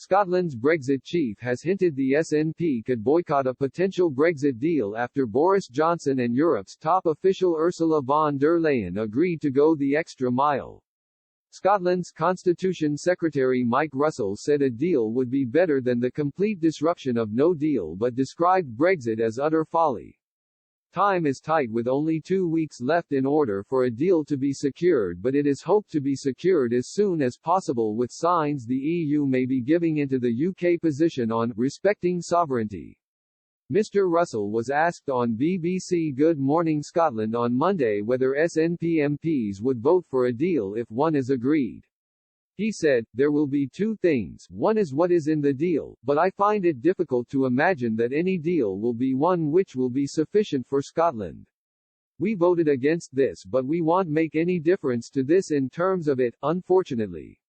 Scotland's Brexit chief has hinted the SNP could boycott a potential Brexit deal after Boris Johnson and Europe's top official Ursula von der Leyen agreed to go the extra mile. Scotland's Constitution Secretary Mike Russell said a deal would be better than the complete disruption of no deal but described Brexit as utter folly. Time is tight with only 2 weeks left in order for a deal to be secured, but it is hoped to be secured as soon as possible, with signs the EU may be giving into the UK position on respecting sovereignty. Mr. Russell was asked on BBC Good Morning Scotland on Monday whether SNP MPs would vote for a deal if one is agreed. He said, "There will be two things, one is what is in the deal, but I find it difficult to imagine that any deal will be one which will be sufficient for Scotland. We voted against this, but we won't make any difference to this in terms of it, unfortunately.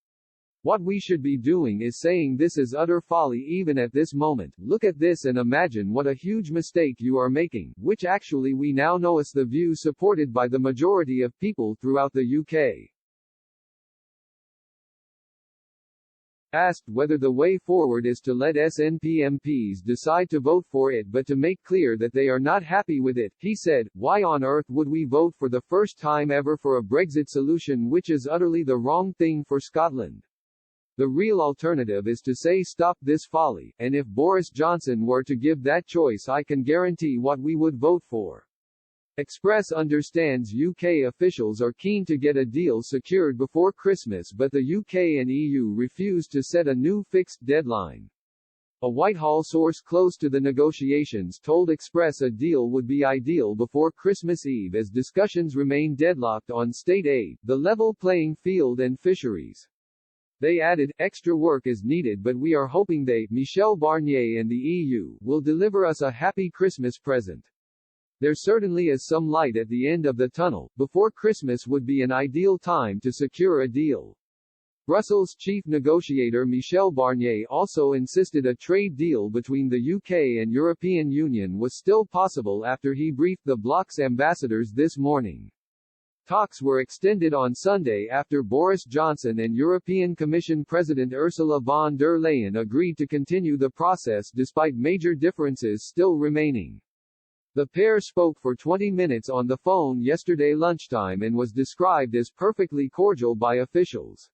What we should be doing is saying this is utter folly even at this moment. Look at this and imagine what a huge mistake you are making, which actually we now know is the view supported by the majority of people throughout the UK." Asked whether the way forward is to let SNP MPs decide to vote for it but to make clear that they are not happy with it, he said, "Why on earth would we vote for the first time ever for a Brexit solution which is utterly the wrong thing for Scotland? The real alternative is to say stop this folly, and if Boris Johnson were to give that choice I can guarantee what we would vote for." Express understands UK officials are keen to get a deal secured before Christmas, but the UK and EU refuse to set a new fixed deadline. A Whitehall source close to the negotiations told Express a deal would be ideal before Christmas Eve as discussions remain deadlocked on state aid, the level playing field and fisheries. They added, "Extra work is needed, but we are hoping they, Michel Barnier and the EU, will deliver us a happy Christmas present. There certainly is some light at the end of the tunnel. Before Christmas would be an ideal time to secure a deal." Brussels chief negotiator Michel Barnier also insisted a trade deal between the UK and European Union was still possible after he briefed the bloc's ambassadors this morning. Talks were extended on Sunday after Boris Johnson and European Commission President Ursula von der Leyen agreed to continue the process despite major differences still remaining. The pair spoke for 20 minutes on the phone yesterday lunchtime and was described as perfectly cordial by officials.